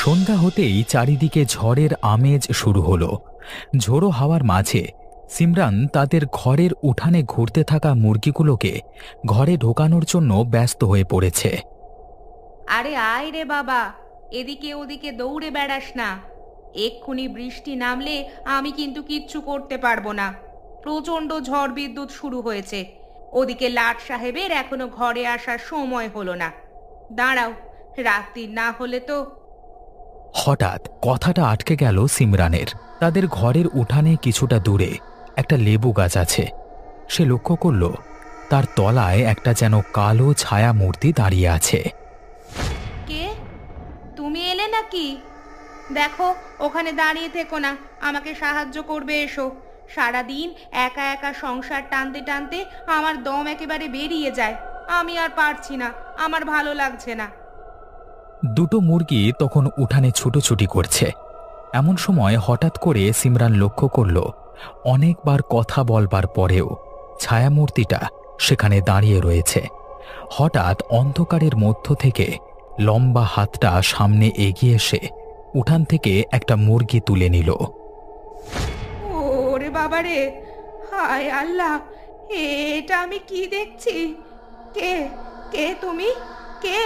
সন্ধ্যা হতেই চারিদিকে ঝড়ের আমেজ শুরু হলো। ঝোড়ো হাওয়ার মাঝে সিমরান তাদের ঘরের উঠানে ঘুরতে থাকা মুরগিগুলোকে ঘরে ঢোকানোর জন্য ব্যস্ত হয়ে পড়েছে। আরে আয় রে বাবা, এদিকে ওদিকে দৌড়ে বেড়াস না। এক্ষুনি বৃষ্টি নামলে আমি কিন্তু কিচ্ছু করতে পারবো না। প্রচণ্ড ঝড় বিদ্যুৎ শুরু হয়েছে। ওদিকে লাট সাহেবের এখনো ঘরে আসার সময় হলো না। দাঁড়াও, রাত্রি না হলে তো। হঠাৎ কথাটা আটকে গেল সিমরানের। তাদের ঘরের উঠানে কিছুটা দূরে একটা লেবু গাছ আছে। সে লক্ষ্য করল তার তলায় একটা যেন কালো ছায়া মূর্তি দাঁড়িয়ে আছে। কে? তুমি এলে নাকি? দেখো, ওখানে দাঁড়িয়ে থেকো না, আমাকে সাহায্য করবে এসো। সারাদিন একা একা সংসার টানতে টানতে আমার দম একেবারে বেরিয়ে যায়। আমি আর পারছি না, আমার ভালো লাগছে না। দুটো মুরগি তখন উঠানে ছুটোছুটি করছে। এমন সময় হঠাৎ করে সিমরান লক্ষ্য করল অনেকবার কথা বলবার পরেও ছায়ামূর্তিটা সেখানে দাঁড়িয়ে রয়েছে। হঠাৎ অন্ধকারের মধ্য থেকে লম্বা হাতটা সামনে এগিয়ে এসে উঠান থেকে একটা মুরগি তুলে নিল। ওরে বাবারে, হায় আল্লাহ, এটা আমি কি দেখছি? কে কে তুমি? কে?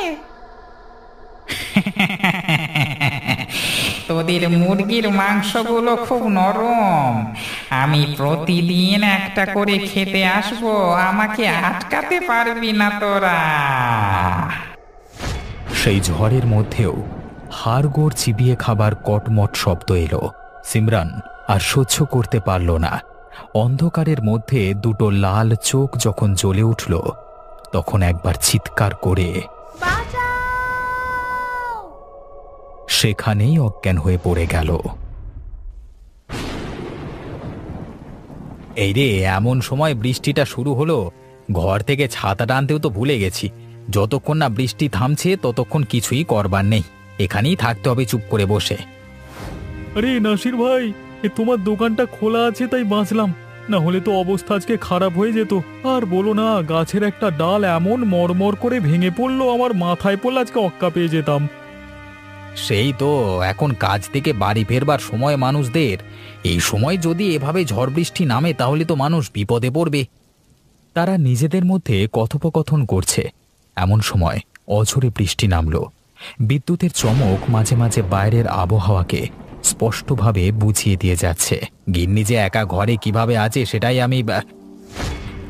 তোদের মুরগির মাংসগুলো খুব নরম। আমি প্রতিদিন একটা করে খেতে আসবো, আমাকে আটকাতে পারবি না তোরা। সেই ঝড়ের মধ্যেও হাড়গোড় চিবিয়ে খাবার কটমট শব্দ এলো। সিমরান আর সহ্য করতে পারল না। অন্ধকারের মধ্যে দুটো লাল চোখ যখন জ্বলে উঠল, তখন একবার চিৎকার করে সেখানেই অজ্ঞান হয়ে পড়ে গেল। এই রে, এমন সময় বৃষ্টিটা শুরু হলো, ঘর থেকে ছাতাটা আনতেও তো ভুলে গেছি। যতক্ষণ না বৃষ্টি থামছে ততক্ষণ কিছুই করবার নেই, এখানেই থাকতে হবে চুপ করে বসে। আরে নাসির ভাই, তোমার দোকানটা খোলা আছে তাই বাঁচলাম, না হলে তো অবস্থা আজকে খারাপ হয়ে যেত। আর বলো না, গাছের একটা ডাল এমন মরমর করে ভেঙে পড়লো, আমার মাথায় পড়লে আজকে অক্কা পেয়ে যেতাম। সেই তো, এখন কাজ থেকে বাড়ি ফেরবার সময় মানুষদের। এই সময় যদি এভাবে ঝড় বৃষ্টি নামে তাহলে তো মানুষ বিপদে পড়বে। তারা নিজেদের মধ্যে কথোপকথন করছে, এমন সময় অঝোরে বৃষ্টি নামল। বিদ্যুতের চমক মাঝে মাঝে বাইরের আবহাওয়াকে স্পষ্টভাবে বুঝিয়ে দিয়ে যাচ্ছে। গিন্নি যে একা ঘরে কিভাবে আছে সেটাই আমি।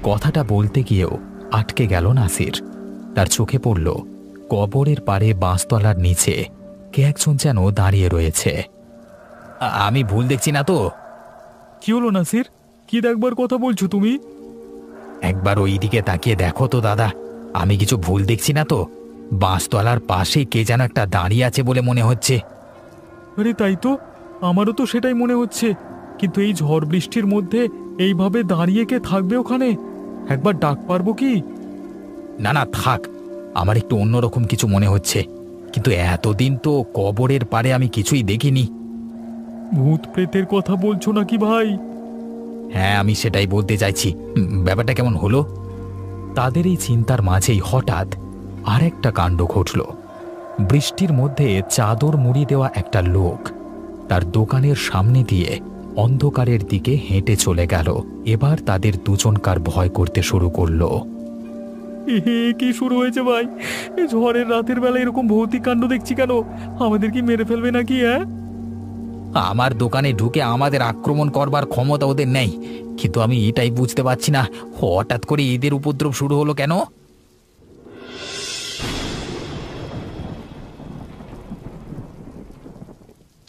কথাটা বলতে গিয়েও আটকে গেল নাসির। তার চোখে পড়ল কবরের পাড়ে বাঁশতলার নিচে কে একজন যেন দাঁড়িয়ে রয়েছে। আমি ভুল দেখছি না তো? কি হলো নাসির, কি দেখবার কথা বলছো তুমি? একবার ওই দিকে তাকিয়ে দেখো তো দাদা, আমি কিছু ভুল দেখছি না তো? বাঁশতলার পাশে কে যেন একটা দাঁড়িয়ে আছে বলে মনে হচ্ছে। আরে তাই তো, আমারও তো সেটাই মনে হচ্ছে। কিন্তু এই ঝড় বৃষ্টির মধ্যে এইভাবে দাঁড়িয়ে কে থাকবে ওখানে? একবার ডাক পারবো কি? না না থাক, আমার একটু অন্যরকম কিছু মনে হচ্ছে। কিন্তু এতদিন তো কবরের পাড়ে আমি কিছুই দেখিনি। ভূত প্রেতের কথা বলছো নাকি ভাই? হ্যাঁ, আমি সেটাই বলতে চাইছি। ব্যাপারটা কেমন হলো? তাদের এই চিন্তার মাঝেই হঠাৎ আরেকটা কাণ্ড ঘটল। বৃষ্টির মধ্যে চাদর মুড়ি দেওয়া একটা লোক তার দোকানের সামনে দিয়ে অন্ধকারের দিকে হেঁটে চলে গেল। এবার তাদের দুজনকার ভয় করতে শুরু করলো। কি শুরু হয়েছে ভাই? এই ঝড়ের রাতের বেলা এরকম ভৌতিক কাণ্ড দেখছি কেন? আমাদের কি মেরে ফেলবে নাকি? আমার দোকানে ঢুকে আমাদের আক্রমণ করবার ক্ষমতা ওদের নেই, কিন্তু আমি এটাই বুঝতে পারছি না হঠাৎ করে এদের উপদ্রব শুরু হলো কেন।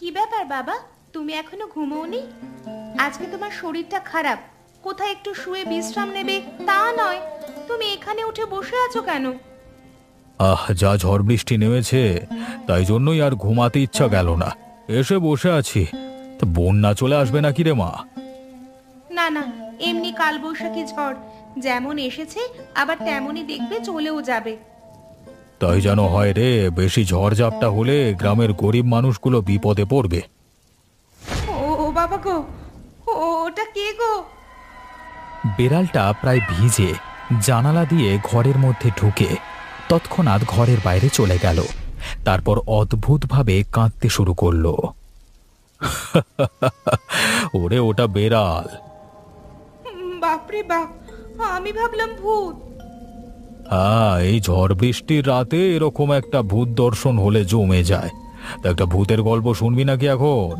কি ব্যাপার বাবা, তুমি এখনো ঘুমোওনি? আজকে তোমার শরীরটা খারাপ, কোথায় একটু শুয়ে বিশ্রাম নেবে তা নয়, তুমি এখানে উঠে বসে আছো কেন? যা ঝড় বৃষ্টি নেমেছে তাই জন্যই আর ঘুমাতে ইচ্ছা গেল না, এসে বসে আছি। তো বন্যা চলে আসবে নাকি রে মা? না না, এমনি কালবৈশাখী ঝড় যেমন এসেছে আবার তেমনই দেখবে চলেও যাবে। তাই যেন হয় রে, বেশি ঝড়ঝাপটা হলে গ্রামের গরিব মানুষগুলো বিপদে পড়বে। ও বাবা গো, ওটা কে গো? বেড়ালটা প্রায় ভিজে জানালা দিয়ে ঘরের মধ্যে ঢুকে তৎক্ষণাৎ ঘরের বাইরে চলে গেল। তারপর অদ্ভুতভাবে কাঁদতে শুরু করলো। ওরে ওটা বেড়াল। বাপরে বাপ, আমি ভাবলাম ভূত। হ্যাঁ, এই ঝড় বৃষ্টির রাতে এরকম একটা ভূত দর্শন হলে জমে যায়। তা একটা ভূতের গল্প শুনবি নাকি এখন?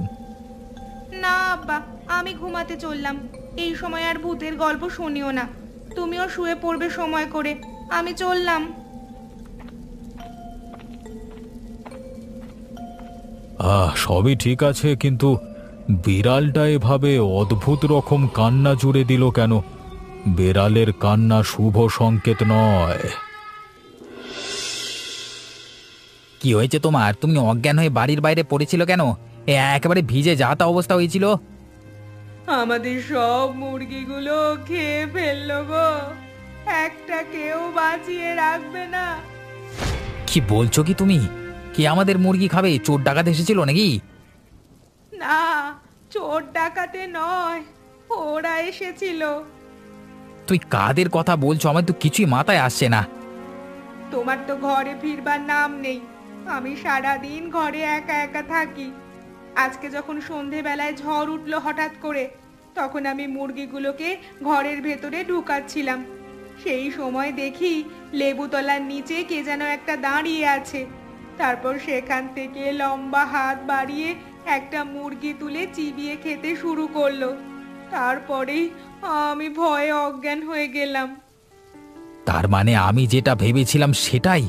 না আব্বা, আমি ঘুমাতে চললাম। এই সময় আর ভূতের গল্প শুনিও না। তুমিও শুয়ে পড়বে সময় করে। আমি চললাম। সবই ঠিক আছে, কিন্তু বিড়ালটা এভাবে অদ্ভুত রকম কান্না জুড়ে দিল কেন? বিড়ালের কান্না শুভ সংকেত নয়। কি হয়েছে তোমার? তুমি অজ্ঞান হয়ে বাড়ির বাইরে পড়েছিল কেন? একেবারে ভিজে যা তা অবস্থা হয়েছিল। আমাদের সব মুরগিগুলো খেয়ে ফেললো গো। একটা কেউ বাঁচিয়ে রাখবে না। কি বলছো কি তুমি? কি আমাদের মুরগি খাবে? চোর ডাকাত এসেছিল নাকি? না, চোর ডাকাতে নয়, ওরা এসেছিল। তুই কাদের কথা বলছো? আমার তো কিছুই মাথায় আসছে না। তোমার তো ঘরে ফিরবার নাম নেই। আমি সারাদিন ঘরে একা একা থাকি। আজকে যখন সন্ধেবেলায় ঝড় উঠলো হঠাৎ করে, তখন আমি মুরগিগুলোকে ঘরের ভেতরে ঢুকাচ্ছিলাম। সেই সময় দেখি লেবুতলার নিচে কে যেন একটা দাঁড়িয়ে আছে। তারপর সেখান থেকে লম্বা হাত বাড়িয়ে একটা মুরগি তুলে চিবিয়ে খেতে শুরু করলো। তারপরেই আমি ভয়ে অজ্ঞান হয়ে গেলাম। তার মানে আমি যেটা ভেবেছিলাম সেটাই।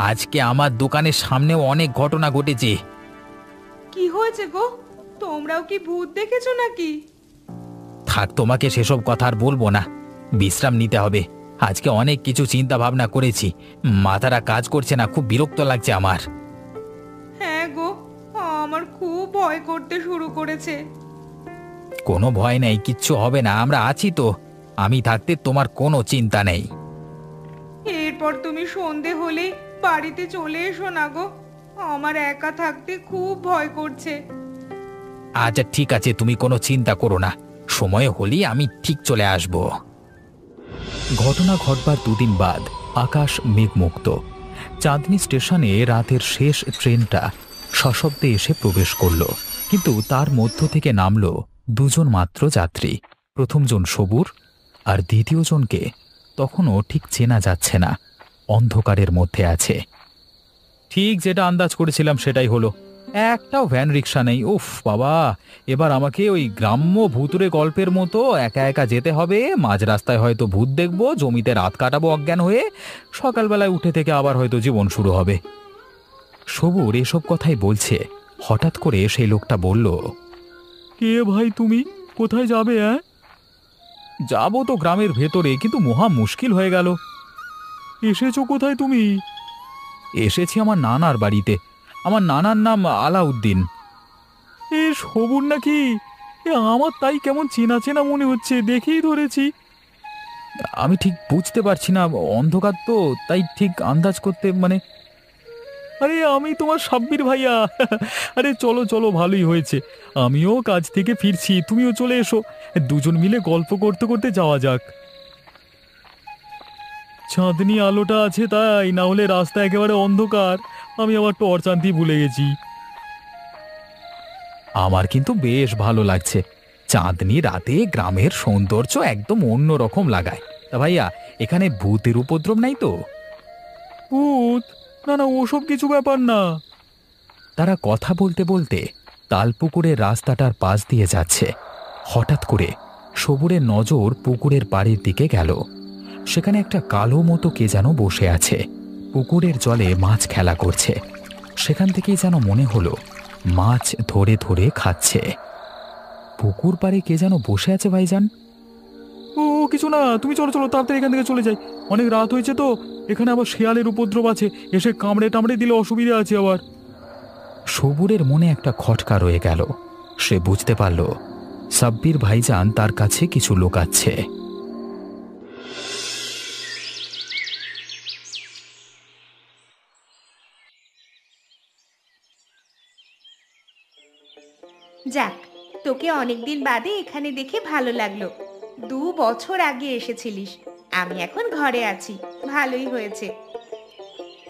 আজকে আমার দোকানের সামনেও অনেক ঘটনা ঘটেছে। কি হয়েছে গো? তোমরাও কি ভূত দেখেছো নাকি? থাক, তোমাকে সেসব কথা আর বলবো না। বিশ্রাম নিতে হবে। আজকে অনেক কিছু চিন্তা ভাবনা করেছি, মাথাটা কাজ করছে না, খুব বিরক্ত লাগছে আমার। হ্যাঁ গো, আমার খুব ভয় করতে শুরু করেছে। কোনো ভয় নেই, কিচ্ছু হবে না, আমরা আছি তো। আমি থাকতে তোমার কোনো চিন্তা নেই। এরপর তুমি সন্ধে হলে বাড়িতে চলে এসো না গো। আমার একা থাকতে খুব ভয় করছে। আচ্ছা ঠিক আছে, তুমি কোনো চিন্তা করো না, সময় হলেই আমি ঠিক চলে আসব। ঘটনা ঘটবার দুদিন বাদ আকাশ মেঘমুক্ত। চাঁদনী স্টেশনে রাতের শেষ ট্রেনটা সশব্দে এসে প্রবেশ করল, কিন্তু তার মধ্য থেকে নামল দুজন মাত্র যাত্রী। প্রথমজন সবুর, আর দ্বিতীয়জনকে তখনও ঠিক চেনা যাচ্ছে না, অন্ধকারের মধ্যে আছে। ঠিক যেটা আন্দাজ করেছিলাম সেটাই হলো। একটাও ভ্যান রিক্সা নেই। উফ বাবা, এবার আমাকে ওই গ্রাম্য ভূতুরে গল্পের মতো একা একা যেতে হবে। মাঝ রাস্তায় হয়তো ভূত দেখবো, জমিতে রাত কাটাবো অজ্ঞান হয়ে, সকালবেলায় উঠে থেকে আবার হয়তো জীবন শুরু হবে। সবুর এসব কথাই বলছে, হঠাৎ করে সেই লোকটা বলল, কে ভাই তুমি? কোথায় যাবে? যাবো তো গ্রামের ভেতরে, কিন্তু মহা মুশকিল হয়ে গেল। এসেছো কোথায় তুমি? এসেছি আমার নানার বাড়িতে। আমার নানার নাম আলাউদ্দিন। এ সবুর নাকি? আমার তাই কেমন চেনা চেনা মনে হচ্ছে, দেখেই ধরেছি। আমি ঠিক বুঝতে পারছি না, অন্ধকার তো, তাই ঠিক আন্দাজ করতে আরে আমি তোমার সাব্বির ভাইয়া। আরে চলো চলো, ভালোই হয়েছে, আমিও কাজ থেকে ফিরছি, তুমিও চলে এসো। দুজন মিলে গল্প করতে করতে যাওয়া যাক। চাঁদনি আলোটা আছে তাই, না হলে রাস্তা একেবারে অন্ধকার। আমি আবার টর্চ আনতেই ভুলে গেছি। আমার কিন্তু বেশ ভালো লাগছে। চাঁদনি রাতে গ্রামের সৌন্দর্য একদম অন্য রকম লাগায়। তা ভাইয়া, এখানে ভূতের উপদ্রব নাই তো? ভূত? না না, ওসব কিছু ব্যাপার না। তারা কথা বলতে বলতে তালপুকুরের রাস্তাটার পাশ দিয়ে যাচ্ছে। হঠাৎ করে সবুরের নজর পুকুরের পাড়ের দিকে গেল। সেখানে একটা কালো মতো কে যেন বসে আছে। পুকুরের জলে মাছ খেলা করছে। সেখান থেকেই যেন মনে হলো মাছ ধরে ধরে খাচ্ছে। পুকুর পাড়ে কে যেন বসে আছে ভাইজান। ও কিছু না, তুমি চলো চলো, তাড়াতাড়ি এখান থেকে চলে যাই। অনেক রাত হয়েছে তো, এখানে আবার শেয়ালের উপদ্রব আছে, এসে কামড়ে টামড়ে দিলে অসুবিধা আছে আবার। সবুরের মনে একটা খটকা রয়ে গেল। সে বুঝতে পারল সাব্বির ভাইজান তার কাছে কিছু লুকাচ্ছে। যাক, তোকে অনেকদিন বাদে এখানে দেখে ভালো লাগলো। 2 বছর আগে এসেছিলিস, আমি এখন ঘরে আছি, ভালোই হয়েছে।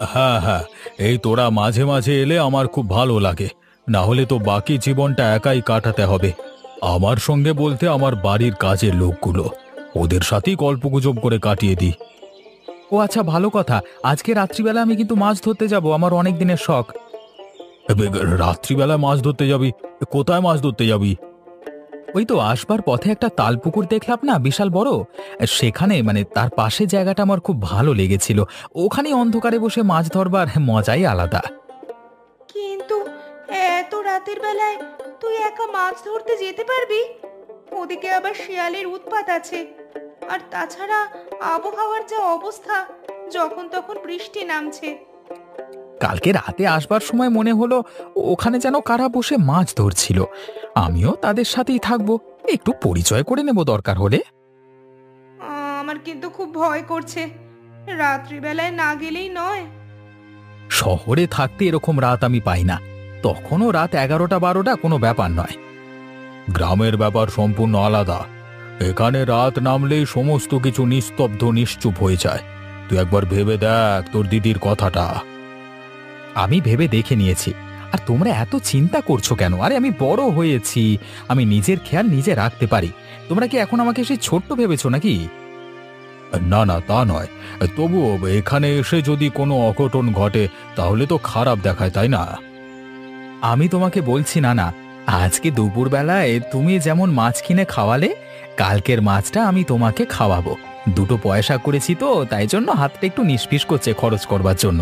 হ্যাঁ হ্যাঁ, এই তোরা মাঝে মাঝে এলে আমার খুব ভালো লাগে, না হলে তো বাকি জীবনটা একাই কাটাতে হবে। আমার সঙ্গে বলতে আমার বাড়ির কাজের লোকগুলো, ওদের সাথেই গল্পগুজব করে কাটিয়ে দিই। ও আচ্ছা, ভালো কথা। আজকে রাত্রিবেলা আমি কিন্তু মাছ ধরতে যাব, আমার অনেক দিনের শখ। রাত্রিবেলায় মাছ ধরতে যাবি? কোথায় মাছ ধরতে যাবি? ওই তো আসবার পথে একটা তাল পুকুর দেখলাম না, বিশাল বড়। সেখানে মানে তার পাশে জায়গাটা আমার খুব ভালো লেগেছিল। ওখানে অন্ধকারে বসে মাছ ধরবার মজাই আলাদা। কিন্তু এত রাতের বেলায় তুই একা মাছ ধরতে যেতে পারবি? ওদিকে আবার শিয়ালের উৎপাত আছে। আর তাছাড়া আবহাওয়ার যা অবস্থা, যখন তখন বৃষ্টি নামছে। কালকে রাতে আসবার সময় মনে হলো ওখানে যেন কারা বসে মাছ ধরছিল। আমিও তাদের সাথেই থাকবো, একটু পরিচয় করে নেব দরকার হলে। আমার কিন্তু খুব ভয় করছে, রাত্রিবেলায় না গেলেই নয়। শহরে থাকতে এরকম রাত আমি পাই না, তখনও রাত 11টা-12টা কোনো ব্যাপার নয়। গ্রামের ব্যাপার সম্পূর্ণ আলাদা। এখানে রাত নামলেই সমস্ত কিছু নিস্তব্ধ নিশ্চুপ হয়ে যায়। তুই একবার ভেবে দেখ তোর দিদির কথাটা। আমি ভেবে দেখে নিয়েছি। আর তোমরা এত চিন্তা করছো কেন? আরে আমি বড় হয়েছি, আমি নিজের খেয়াল নিজে রাখতে পারি। তোমরা কি এখন আমাকে সেই ছোট্ট ভেবেছো নাকি? না না, তা নয়, তবুও এখানে এসে যদি কোনো অঘটন ঘটে তাহলে তো খারাপ দেখায়, তাই না? আমি তোমাকে বলছি না না, আজকে দুপুরবেলায় তুমি যেমন মাছ কিনে খাওয়ালে, কালকের মাছটা আমি তোমাকে খাওয়াবো। দুটো পয়সা করেছি তো, তাই জন্য হাতটা একটু নিষ্পিস করছে খরচ করবার জন্য।